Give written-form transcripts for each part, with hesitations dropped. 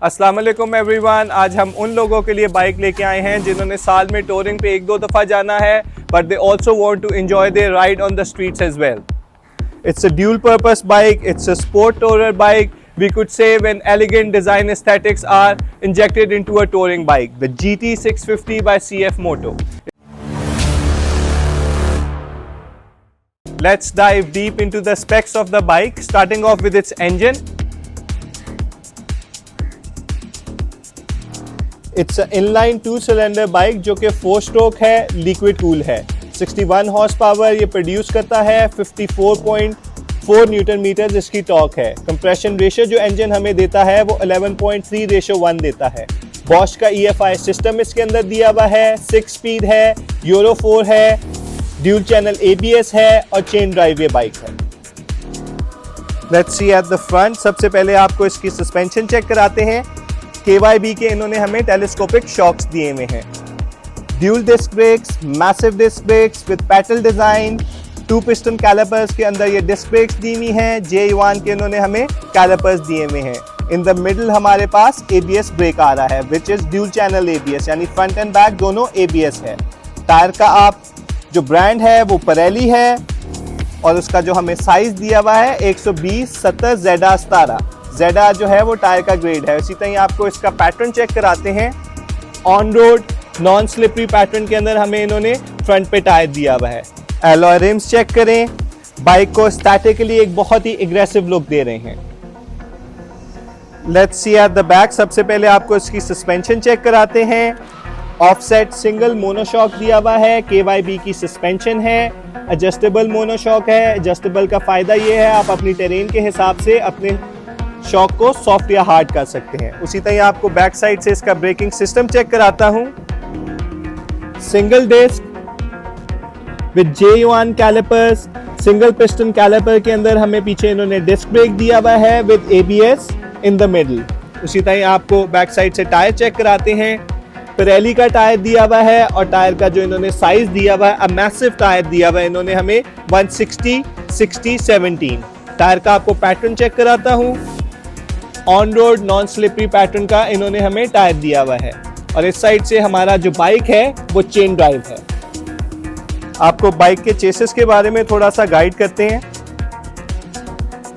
अस्सलाम वालेकुम एवरीवन। आज हम उन लोगों के लिए बाइक लेके आए हैं जिन्होंने साल में टूरिंग पे 1-2 दफ़ा जाना है, but they also want to enjoy their ride on the streets as well. It's a dual purpose bike, it's a sport tourer bike. We could say when elegant design aesthetics are injected into a touring bike, the GT650 by CF Moto. Let's dive deep into the specs of the bike, starting off with its engine. It's an inline 2-cylinder bike जो कि 4-stroke है, liquid cool है। 61 horse power ये produce करता है, 54.4 Newton metre इसकी torque है। Compression ratio जो इंजन हमें देता है वो 11.3:1 देता है। बॉश का EFI सिस्टम इसके अंदर दिया हुआ है, 6 स्पीड है, यूरो 4 है, ड्यूल चैनल ABS है और चेन ड्राइव ये बाइक है। Let's see at the front. सबसे पहले आपको इसकी सस्पेंशन चेक कराते हैं। KYB के इन्होंने हमें टेलीस्कोपिक शॉक्स दिए हुए हैं। Dual disc brakes, massive disc brakes with petal design, 2 piston calipers के अंदर ये डिस्क ब्रेक्स दी हुई हैं। J1 के इन्होंने हमें कैलिपर्स दिए हुए हैं। इन द मिडल हमारे पास ABS ब्रेक आ रहा है, which is dual channel ABS, यानी फ्रंट एंड बैक दोनों ABS है। टायर का आप जो ब्रांड है वो Pirelli है और उसका जो हमें साइज दिया हुआ है 120/70 ZR17। ZR जो है वो टायर का ग्रेड है। इसी तरह आपको इसका पैटर्न चेक कराते हैं। On road non slippery pattern के अंदर हमें इन्होंने फ्रंट पे टायर दिया हुआ है। एलॉय रिम्स चेक करें, बाइक को स्टैटिकली एक बहुत ही एग्रेसिव लुक दे रहे हैं। Let's see at the back. सबसे पहले आपको इसकी सस्पेंशन चेक कराते हैं। ऑफसेट सिंगल मोनोशॉक दिया हुआ है, KYB की सस्पेंशन है, एडजस्टेबल मोनोशॉक है। एडजस्टेबल का फायदा ये है आप अपनी टेरेन के हिसाब से अपने शॉक को सॉफ्ट या हार्ड कर सकते हैं। उसी तरह आपको बैक साइड से इसका ब्रेकिंग सिस्टम चेक कराता हूं। Single disc with J1 calipers, single piston caliper के अंदर हमें पीछे इन्होंने डिस्क ब्रेक दिया हुआ है with ABS in the middle. उसी तरह आपको बैक साइड से टायर चेक कराते हैं। Pirelli का टायर दिया हुआ है और टायर का जो इन्होंने साइज दिया हुआ है, मैसिव टायर दिया हुआ है इन्होंने हमें 160/60/17। टायर का आपको पैटर्न चेक कराता हूं। On road non slippery pattern का इन्होंने हमें टायर दिया हुआ है और इस साइड से हमारा जो बाइक है वो चेन ड्राइव है। आपको बाइक के चेसिस के बारे में थोड़ा सा गाइड करते हैं।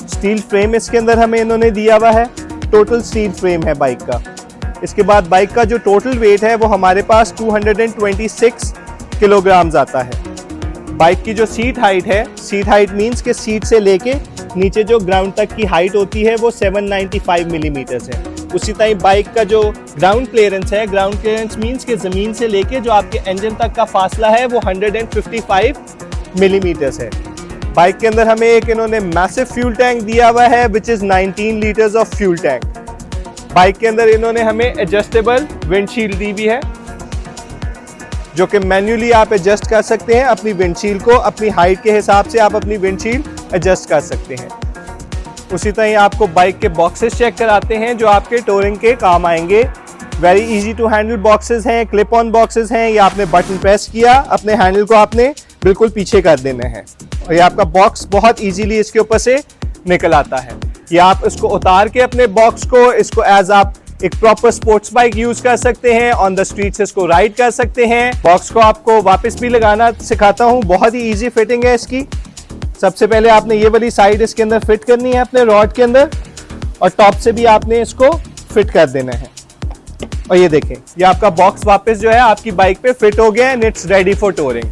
स्टील फ्रेम इसके अंदर हमें इन्होंने दिया हुआ है, टोटल स्टील फ्रेम है बाइक का। इसके बाद बाइक का जो टोटल वेट है वो हमारे पास 226 किलोग्राम्स आता है। बाइक की जो सीट हाइट है, सीट हाइट मीन्स के सीट से लेके नीचे जो ग्राउंड तक की हाइट होती है वो 795 मिलीमीटर्स है। उसी तरह बाइक का जो ग्राउंड क्लियरेंस है, ग्राउंड क्लियरेंस मीन्स के ज़मीन से लेके जो आपके इंजन तक का फासला है वो 155 मिलीमीटर्स है। बाइक के अंदर हमें एक इन्होंने मैसिव फ्यूल टैंक दिया हुआ है which is 19 litres of fuel tank. Bike के अंदर इन्होंने हमें एडजस्टेबल विंडशील्ड दी हुई है जो कि मैन्युअली आप एडजस्ट कर सकते हैं। अपनी विंडशील्ड को अपनी हाइट के हिसाब से आप अपनी विंडशील्ड एडजस्ट कर सकते हैं। उसी तरह आपको बाइक के बॉक्सेस चेक कराते हैं जो आपके टूरिंग के काम आएंगे। Very easy to handle boxes हैं, क्लिप ऑन बॉक्सेस हैं। ये आपने बटन प्रेस किया, अपने हैंडल को आपने बिल्कुल पीछे कर देना है और ये आपका बॉक्स बहुत ईजीली इसके ऊपर से निकल आता है। ये आप इसको उतार के अपने बॉक्स को इसको एज आप एक प्रॉपर स्पोर्ट्स बाइक यूज कर सकते हैं। ऑन द स्ट्रीट्स इसको राइड कर सकते हैं। बॉक्स को आपको वापस भी लगाना सिखाता हूँ, बहुत ही इजी फिटिंग है इसकी। सबसे पहले आपने ये वाली साइड इसके अंदर फिट करनी है अपने रॉड के अंदर और टॉप से भी आपने इसको फिट कर देना है। और ये देखें, ये आपका बॉक्स वापस जो है आपकी बाइक पे फिट हो गया and it's ready for touring.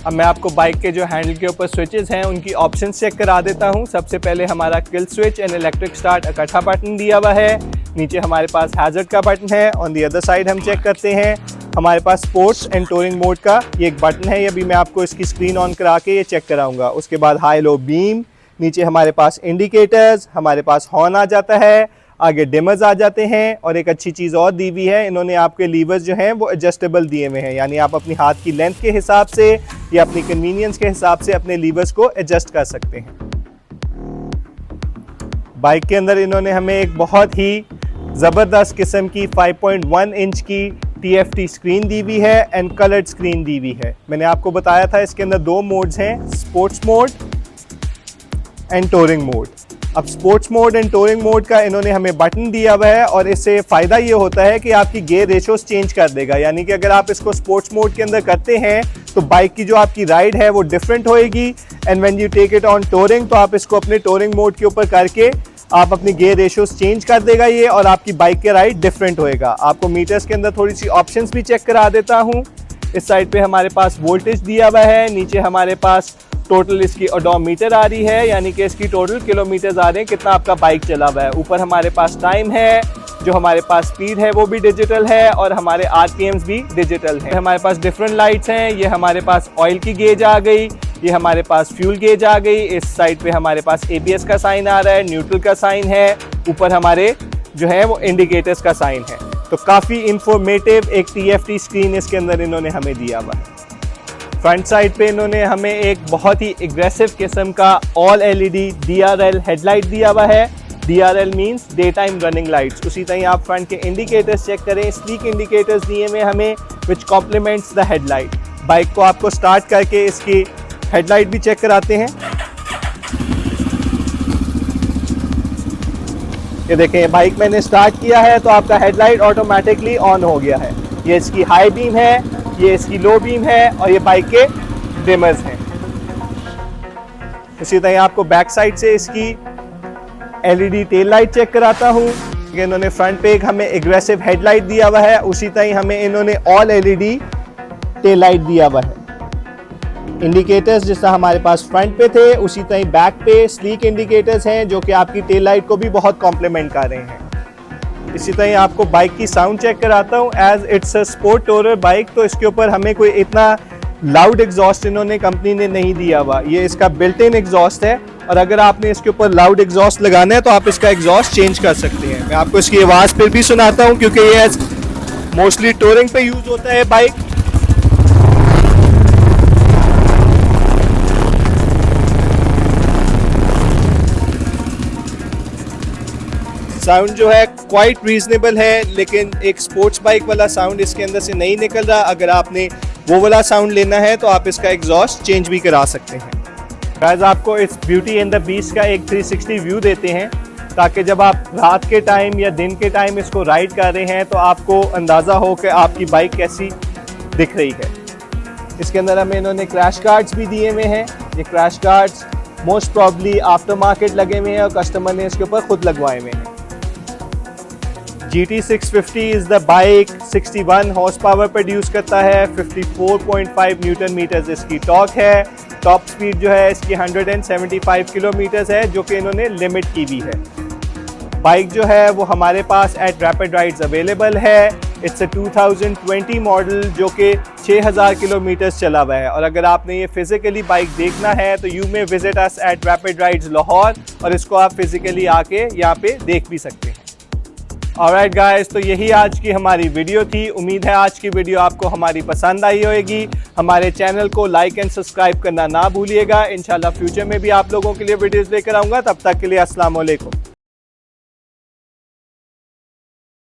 अब मैं आपको बाइक के जो हैंडल के ऊपर स्विचेस हैं उनकी ऑप्शंस चेक करा देता हूं। सबसे पहले हमारा kill switch and electric start इकट्ठा बटन दिया हुआ है। नीचे हमारे पास हैजर्ड का बटन है। ऑन दी अदर साइड हम चेक करते हैं हमारे पास स्पोर्ट्स एंड टूरिंग मोड का ये एक बटन है। ये भी मैं आपको इसकी स्क्रीन ऑन करा के ये चेक कराऊंगा। उसके बाद हाई लो बीम, नीचे हमारे पास इंडिकेटर्स, हमारे पास हॉर्न आ जाता है, आगे डिमर्स आ जाते हैं और एक अच्छी चीज़ और दी हुई है, इन्होंने आपके लीवर्स जो हैं वो एडजस्टेबल दिए हुए हैं, यानी आप अपनी हाथ की लेंथ के हिसाब से या अपनी कन्वीनियंस के हिसाब से अपने लीवर्स को एडजस्ट कर सकते हैं। बाइक के अंदर इन्होंने हमें एक बहुत ही ज़बरदस्त किस्म की 5.1 इंच की TFT स्क्रीन दी हुई है एंड कलर्ड स्क्रीन दी हुई है। मैंने आपको बताया था इसके अंदर 2 मोड्स हैं, sports mode and touring mode. अब sports mode and touring mode का इन्होंने हमें बटन दिया हुआ है और इससे फ़ायदा ये होता है कि आपकी गियर रेशोस चेंज कर देगा, यानी कि अगर आप इसको स्पोर्ट्स मोड के अंदर करते हैं तो बाइक की जो आपकी राइड है वो डिफरेंट होएगी, and when you take it on touring तो आप इसको अपने टूरिंग मोड के ऊपर करके आप अपनी गियर रेशोस चेंज कर देगा ये, और आपकी बाइक की राइड डिफरेंट होएगा। आपको मीटर्स के अंदर थोड़ी सी ऑप्शंस भी चेक करा देता हूँ। इस साइड पे हमारे पास वोल्टेज दिया हुआ है, नीचे हमारे पास टोटल इसकी ओडोमीटर आ रही है, यानी कि इसकी टोटल किलोमीटर्स आ रहे हैं कितना आपका बाइक चला हुआ है। ऊपर हमारे पास टाइम है, जो हमारे पास स्पीड है वो भी डिजिटल है, और हमारे आरपीएम्स भी डिजिटल है। हमारे पास डिफरेंट लाइट्स हैं, ये हमारे पास ऑयल की गेज आ गई, ये हमारे पास फ्यूल गेज आ गई, इस साइड पे हमारे पास एबीएस का साइन आ रहा है, न्यूट्रल का साइन है, ऊपर हमारे जो है वो इंडिकेटर्स का साइन है। तो काफ़ी इंफॉर्मेटिव एक टीएफटी स्क्रीन इसके अंदर इन्होंने हमें दिया हुआ है। फ्रंट साइड पे इन्होंने हमें एक बहुत ही एग्रेसिव किस्म का ऑल एलईडी DRL हेडलाइट दिया हुआ है। DRL means day time running lights. उसी तरह आप फ्रंट के इंडिकेटर्स चेक करें, स्लीक इंडिकेटर्स दिए हुए हमें विच कॉम्प्लीमेंट्स द हेडलाइट। बाइक को आपको स्टार्ट करके इसकी हेडलाइट भी चेक कराते हैं। ये देखें, बाइक मैंने स्टार्ट किया है तो आपका हेडलाइट ऑटोमेटिकली ऑन हो गया है। ये इसकी हाई बीम है, ये इसकी लो बीम है, और ये बाइक के डिमर्स हैं। इसी तरह आपको बैक साइड से इसकी एलईडी टेल लाइट चेक कराता हूँ। इन्होंने फ्रंट पे एक हमें एग्रेसिव हेडलाइट दिया हुआ है, उसी तरह हमें इन्होंने ऑल एलईडी टेल लाइट दिया हुआ है। इंडिकेटर्स जैसा हमारे पास फ्रंट पे थे उसी तरह बैक पे स्लीक इंडिकेटर्स हैं, जो कि आपकी टेल लाइट को भी बहुत कॉम्प्लीमेंट कर रहे हैं। इसी तरह आपको बाइक की साउंड चेक कराता हूँ। As it's a sport tourer bike तो इसके ऊपर हमें कोई इतना लाउड एग्जॉस्ट इन्होंने कंपनी ने नहीं दिया हुआ, ये इसका बिल्ट इन एग्जॉस्ट है, और अगर आपने इसके ऊपर लाउड एग्जॉस्ट लगाना है तो आप इसका एग्जॉस्ट चेंज कर सकते हैं। मैं आपको इसकी आवाज़ फिर भी सुनाता हूँ, क्योंकि ये मोस्टली टूरिंग पे यूज होता है बाइक। साउंड जो है क्वाइट रीजनेबल है, लेकिन एक स्पोर्ट्स बाइक वाला साउंड इसके अंदर से नहीं निकल रहा। अगर आपने वो वाला साउंड लेना है तो आप इसका एग्जॉस्ट चेंज भी करा सकते हैं। गाइस, आपको इस ब्यूटी एंड द बीस्ट का एक 360 व्यू देते हैं, ताकि जब आप रात के टाइम या दिन के टाइम इसको राइड कर रहे हैं तो आपको अंदाज़ा हो कि आपकी बाइक कैसी दिख रही है। इसके अंदर हमें इन्होंने क्रैश गार्ड्स भी दिए हुए हैं। ये crash guards most probably after market लगे हुए हैं और कस्टमर ने इसके ऊपर खुद लगवाए हुए हैं। GT650 is the bike, 61 horse power produce करता है, 54.5 न्यूटन मीटर्स इसकी टॉर्क है। टॉप स्पीड जो है इसकी 175 किलोमीटर्स है, जो कि इन्होंने लिमिट की भी है। बाइक जो है वो हमारे पास एट रैपिड राइड्स अवेलेबल है। इट्स अ 2020 मॉडल जो कि 6000 किलोमीटर्स चला हुआ है, और अगर आपने ये फिजिकली बाइक देखना है तो you may visit us at rapid rides Lahore, और इसको आप फिजिकली आके यहाँ पे देख भी सकते हैं। ऑलराइट गाइस, तो यही आज की हमारी वीडियो थी। उम्मीद है आज की वीडियो आपको हमारी पसंद आई होगी। हमारे चैनल को लाइक एंड सब्सक्राइब करना ना भूलिएगा। इंशाल्लाह फ्यूचर में भी आप लोगों के लिए वीडियोस लेकर आऊँगा। तब तक के लिए अस्सलाम वालेकुम।